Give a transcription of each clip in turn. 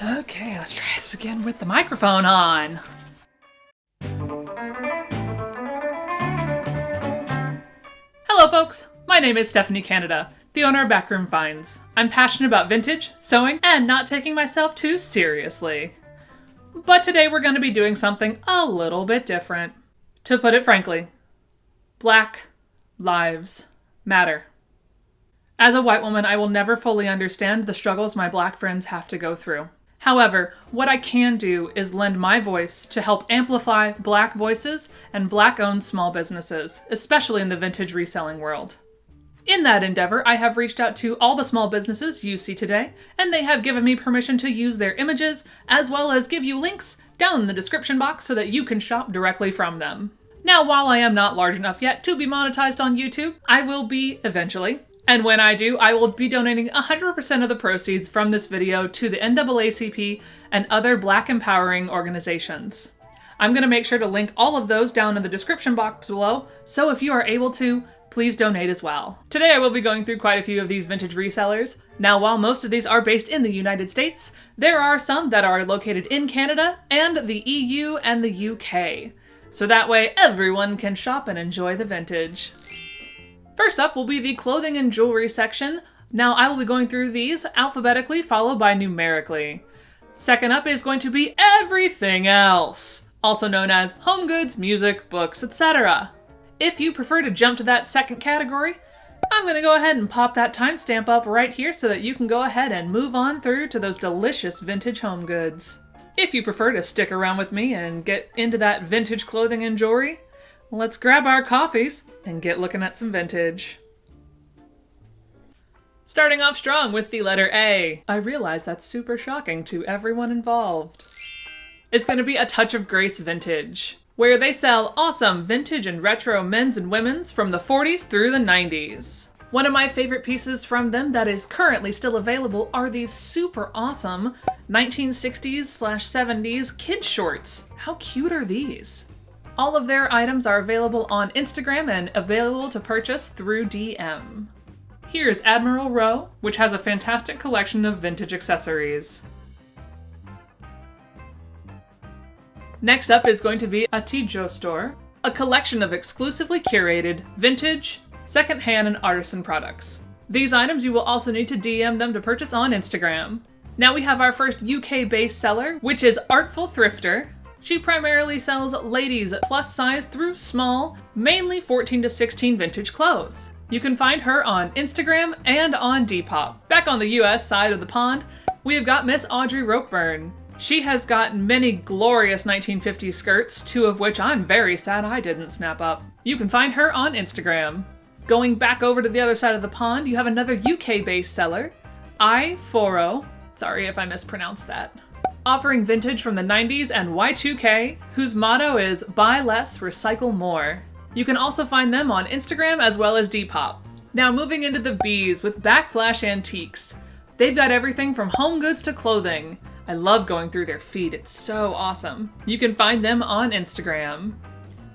Okay, let's try this again with the microphone on. Hello folks, my name is Stephanie Canada, the owner of Backroom Finds. I'm passionate about vintage, sewing, and not taking myself too seriously. But today we're going to be doing something a little bit different. To put it frankly, Black Lives Matter. As a white woman, I will never fully understand the struggles my Black friends have to go through. However, what I can do is lend my voice to help amplify Black voices and Black-owned small businesses, especially in the vintage reselling world. In that endeavor, I have reached out to all the small businesses you see today, and they have given me permission to use their images, as well as give you links down in the description box so that you can shop directly from them. Now, while I am not large enough yet to be monetized on YouTube, I will be eventually. And when I do, I will be donating 100% of the proceeds from this video to the NAACP and other Black empowering organizations. I'm going to make sure to link all of those down in the description box below, so if you are able to, please donate as well. Today I will be going through quite a few of these vintage resellers. Now, while most of these are based in the United States, there are some that are located in Canada and the EU and the UK. So that way everyone can shop and enjoy the vintage. First up will be the clothing and jewelry section. Now I will be going through these alphabetically followed by numerically. Second up is going to be everything else, also known as home goods, music, books, etc. If you prefer to jump to that second category, I'm going to go ahead and pop that timestamp up right here so that you can go ahead and move on through to those delicious vintage home goods. If you prefer to stick around with me and get into that vintage clothing and jewelry, let's grab our coffees and get looking at some vintage. Starting off strong with the letter A. I realize that's super shocking to everyone involved. It's going to be A Touch of Grace Vintage, where they sell awesome vintage and retro men's and women's from the 40s through the 90s. One of my favorite pieces from them that is currently still available are these super awesome 1960s/70s kid shorts. How cute are these? All of their items are available on Instagram and available to purchase through DM. Here's Admiral Row, which has a fantastic collection of vintage accessories. Next up is going to be Atijo Store, a collection of exclusively curated vintage, secondhand, and artisan products. These items you will also need to DM them to purchase on Instagram. Now we have our first UK-based seller, which is Artful Thrifter. She primarily sells ladies plus size through small, mainly 14 to 16 vintage clothes. You can find her on Instagram and on Depop. Back on the US side of the pond, we have got Miss Audrey Ropeburn. She has got many glorious 1950s skirts, two of which I'm very sad I didn't snap up. You can find her on Instagram. Going back over to the other side of the pond, you have another UK-based seller, I4O. Sorry if I mispronounced that. Offering vintage from the 90s and Y2K, whose motto is buy less, recycle more. You can also find them on Instagram as well as Depop. Now moving into the B's with Backflash Antiques. They've got everything from home goods to clothing. I love going through their feed, it's so awesome. You can find them on Instagram.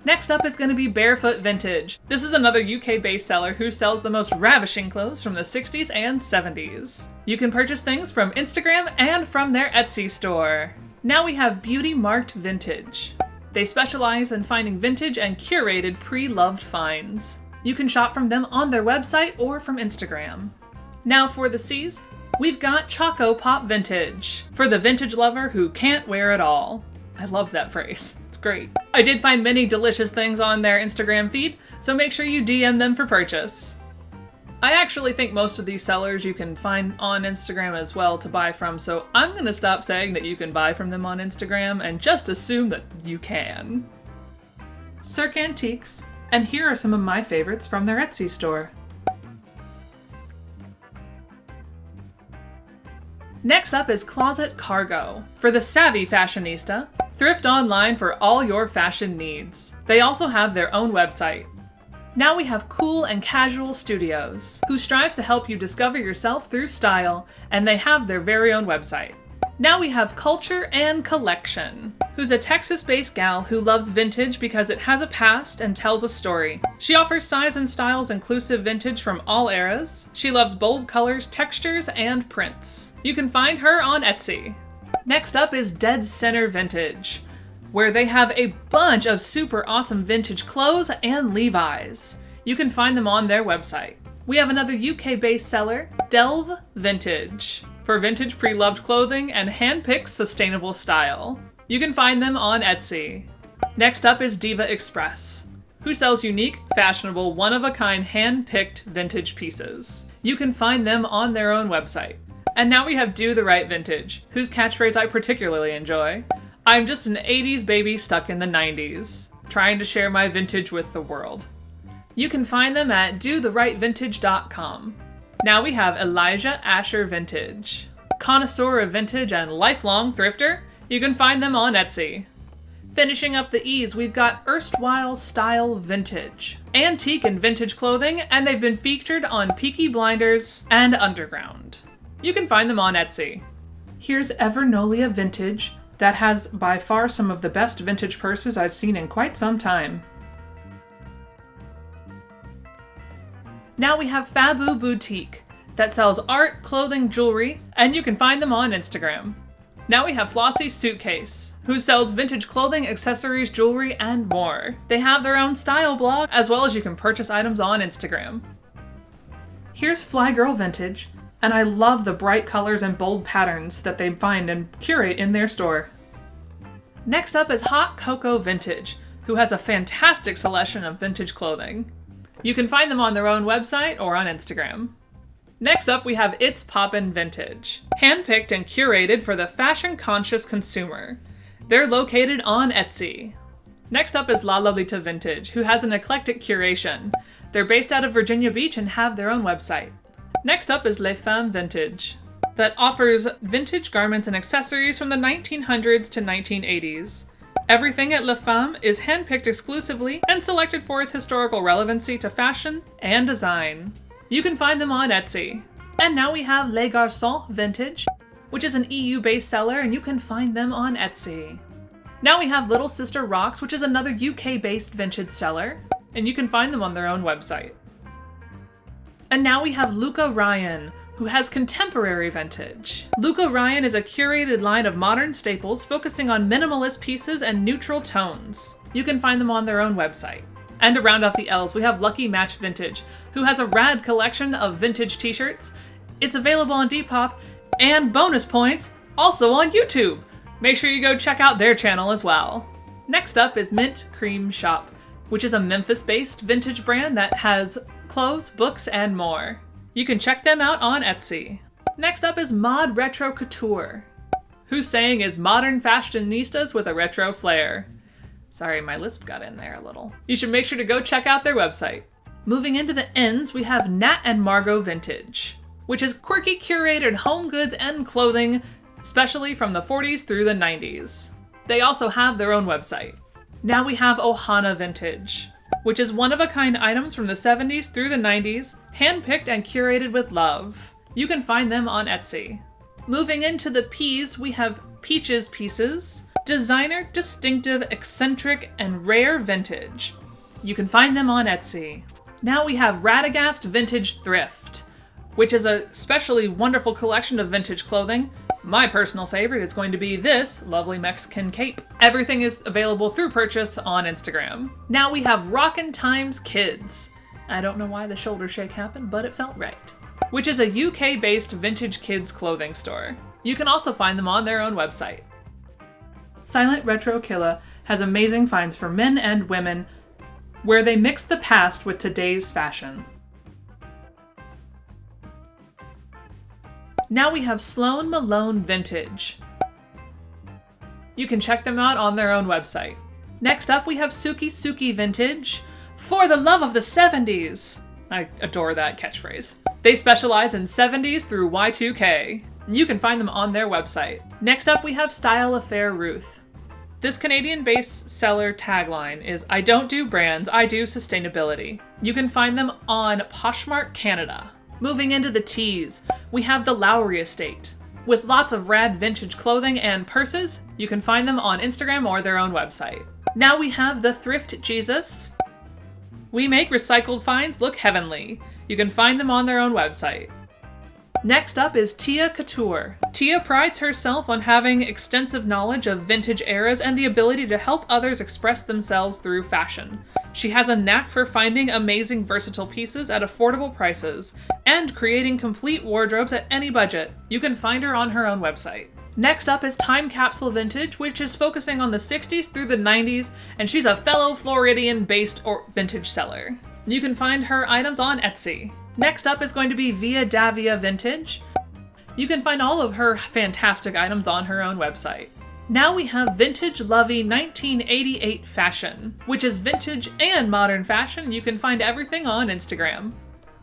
Next up is going to be Barefoot Vintage. This is another UK-based seller who sells the most ravishing clothes from the 60s and 70s. You can purchase things from Instagram and from their Etsy store. Now we have Beauty Marked Vintage. They specialize in finding vintage and curated pre-loved finds. You can shop from them on their website or from Instagram. Now for the C's, we've got Choco Pop Vintage, for the vintage lover who can't wear it all. I love that phrase. It's great. I did find many delicious things on their Instagram feed, so make sure you DM them for purchase. I actually think most of these sellers you can find on Instagram as well to buy from, so I'm gonna stop saying that you can buy from them on Instagram and just assume that you can. Cirque Antiques, and here are some of my favorites from their Etsy store. Next up is Closet Cargo. For the savvy fashionista, thrift online for all your fashion needs. They also have their own website. Now we have Cool and Casual Studios, who strives to help you discover yourself through style, and they have their very own website. Now we have Culture and Collection, who's a Texas-based gal who loves vintage because it has a past and tells a story. She offers size and styles inclusive vintage from all eras. She loves bold colors, textures, and prints. You can find her on Etsy. Next up is Dead Center Vintage, where they have a bunch of super awesome vintage clothes and Levi's. You can find them on their website. We have another UK-based seller, Delve Vintage, for vintage pre-loved clothing and hand-picked sustainable style. You can find them on Etsy. Next up is Diva Express, who sells unique, fashionable, one-of-a-kind hand-picked vintage pieces. You can find them on their own website. And now we have Do the Right Vintage, whose catchphrase I particularly enjoy. I'm just an 80s baby stuck in the 90s, trying to share my vintage with the world. You can find them at dotherightvintage.com. Now we have Elijah Asher Vintage. Connoisseur of vintage and lifelong thrifter, you can find them on Etsy. Finishing up the E's, we've got Erstwhile Style Vintage. Antique and vintage clothing, and they've been featured on Peaky Blinders and Underground. You can find them on Etsy. Here's Evernolia Vintage, that has by far some of the best vintage purses I've seen in quite some time. Now we have Fabu Boutique, that sells art, clothing, jewelry, and you can find them on Instagram. Now we have Flossie Suitcase, who sells vintage clothing, accessories, jewelry, and more. They have their own style blog, as well as you can purchase items on Instagram. Here's Fly Girl Vintage, and I love the bright colors and bold patterns that they find and curate in their store. Next up is Hot Cocoa Vintage, who has a fantastic selection of vintage clothing. You can find them on their own website or on Instagram. Next up, we have It's Poppin' Vintage, handpicked and curated for the fashion-conscious consumer. They're located on Etsy. Next up is La Lolita Vintage, who has an eclectic curation. They're based out of Virginia Beach and have their own website. Next up is Les Femmes Vintage, that offers vintage garments and accessories from the 1900s to 1980s. Everything at Les Femmes is handpicked exclusively and selected for its historical relevancy to fashion and design. You can find them on Etsy. And now we have Les Garçons Vintage, which is an EU-based seller, and you can find them on Etsy. Now we have Little Sister Rocks, which is another UK-based vintage seller, and you can find them on their own website. And now we have Luca Ryan, who has contemporary vintage. Luca Ryan is a curated line of modern staples focusing on minimalist pieces and neutral tones. You can find them on their own website. And to round out the L's, we have Lucky Match Vintage, who has a rad collection of vintage t-shirts. It's available on Depop, and bonus points, also on YouTube. Make sure you go check out their channel as well. Next up is Mint Cream Shop, which is a Memphis-based vintage brand that has clothes, books, and more. You can check them out on Etsy. Next up is Mod Retro Couture, whose saying is modern fashionistas with a retro flair. Sorry, my lisp got in there a little. You should make sure to go check out their website. Moving into the ends, we have Nat and Margot Vintage, which is quirky curated home goods and clothing, especially from the 40s through the 90s. They also have their own website. Now we have Ohana Vintage, which is one-of-a-kind items from the 70s through the 90s, handpicked and curated with love. You can find them on Etsy. Moving into the P's, we have Peaches Pieces, designer, distinctive, eccentric, and rare vintage. You can find them on Etsy. Now we have Radagast Vintage Thrift, which is a especially wonderful collection of vintage clothing. My personal favorite is going to be this lovely Mexican cape. Everything is available through purchase on Instagram. Now we have Rockin' Times Kids. I don't know why the shoulder shake happened, but it felt right. Which is a UK-based vintage kids clothing store. You can also find them on their own website. Silent Retro Killa has amazing finds for men and women, where they mix the past with today's fashion. Now we have Sloan Malone Vintage. You can check them out on their own website. Next up, we have Suki Suki Vintage, for the love of the 70s. I adore that catchphrase. They specialize in 70s through Y2K. You can find them on their website. Next up, we have Style Affair Ruth. This Canadian-based seller tagline is, I don't do brands, I do sustainability. You can find them on Poshmark Canada. Moving into the T's, we have the Lowry Estate. With lots of rad vintage clothing and purses, you can find them on Instagram or their own website. Now we have the Thrift Jesus. We make recycled finds look heavenly. You can find them on their own website. Next up is Tia Couture. Tia prides herself on having extensive knowledge of vintage eras and the ability to help others express themselves through fashion. She has a knack for finding amazing versatile pieces at affordable prices and creating complete wardrobes at any budget. You can find her on her own website. Next up is Time Capsule Vintage, which is focusing on the 60s through the 90s, and she's a fellow Floridian-based vintage seller. You can find her items on Etsy. Next up is going to be Via Davia Vintage. You can find all of her fantastic items on her own website. Now we have Vintage Lovey 1988 Fashion, which is vintage and modern fashion. You can find everything on Instagram.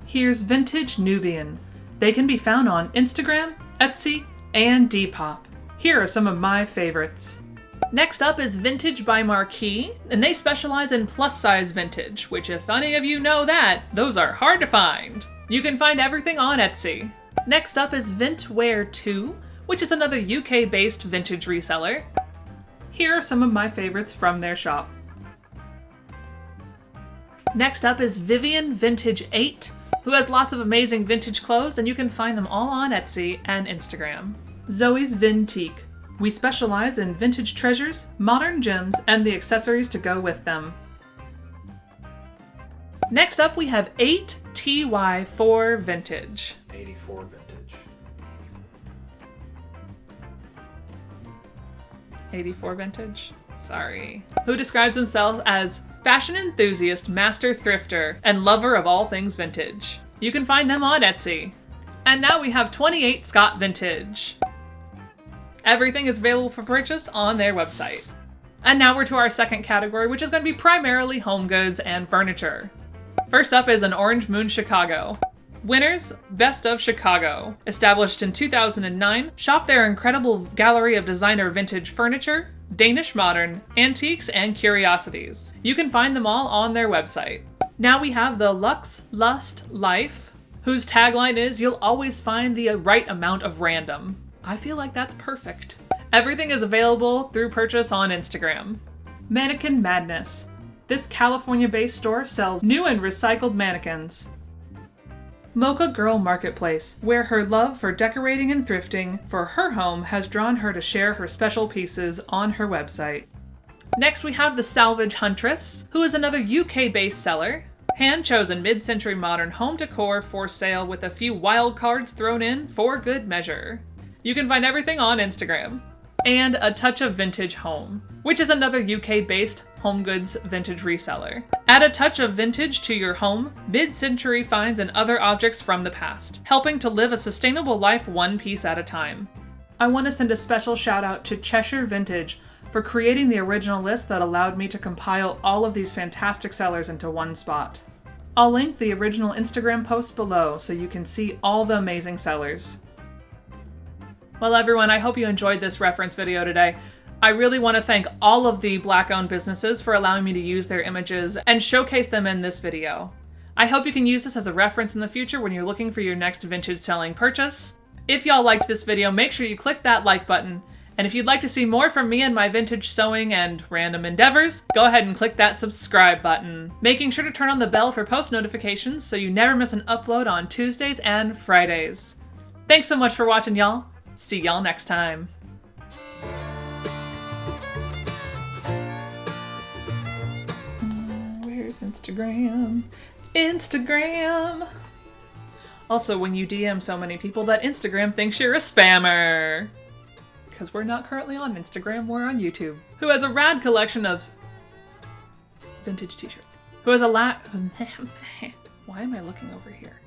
Here's Vintage Nubian. They can be found on Instagram, Etsy, and Depop. Here are some of my favorites. Next up is Vintage by Marquee, and they specialize in plus-size vintage, which if any of you know that, those are hard to find. You can find everything on Etsy. Next up is Vintwear 2, which is another UK-based vintage reseller. Here are some of my favorites from their shop. Next up is Vivian Vintage 8, who has lots of amazing vintage clothes, and you can find them all on Etsy and Instagram. Zoe's Vintique. We specialize in vintage treasures, modern gems, and the accessories to go with them. Next up, we have 8TY4 Vintage. 84 vintage. 84 Vintage? Sorry. Who describes himself as fashion enthusiast, master thrifter, and lover of all things vintage. You can find them on Etsy. And now we have 28 Scott Vintage. Everything is available for purchase on their website. And now we're to our second category, which is going to be primarily home goods and furniture. First up is an Orange Moon Chicago. Winners, Best of Chicago. Established in 2009, shop their incredible gallery of designer vintage furniture, Danish modern, antiques, and curiosities. You can find them all on their website. Now we have the Luxe Lust Life, whose tagline is, "You'll always find the right amount of random." I feel like that's perfect. Everything is available through purchase on Instagram. Mannequin Madness. This California-based store sells new and recycled mannequins. Mocha Girl Marketplace, where her love for decorating and thrifting for her home has drawn her to share her special pieces on her website. Next we have the Salvage Huntress, who is another UK-based seller. Hand-chosen mid-century modern home decor for sale with a few wild cards thrown in for good measure. You can find everything on Instagram. And A Touch of Vintage Home, which is another UK-based home goods vintage reseller. Add a touch of vintage to your home, mid-century finds and other objects from the past, helping to live a sustainable life one piece at a time. I want to send a special shout out to Cheshire Vintage for creating the original list that allowed me to compile all of these fantastic sellers into one spot. I'll link the original Instagram post below so you can see all the amazing sellers. Well everyone, I hope you enjoyed this reference video today. I really want to thank all of the Black-owned businesses for allowing me to use their images and showcase them in this video. I hope you can use this as a reference in the future when you're looking for your next vintage selling purchase. If y'all liked this video, make sure you click that like button. And if you'd like to see more from me and my vintage sewing and random endeavors, go ahead and click that subscribe button. Making sure to turn on the bell for post notifications so you never miss an upload on Tuesdays and Fridays. Thanks so much for watching, y'all. See y'all next time. Where's Instagram? Instagram! Also, when you DM so many people, that Instagram thinks you're a spammer. Because we're not currently on Instagram, we're on YouTube. Who has a rad collection of vintage t-shirts. Who has a Why am I looking over here?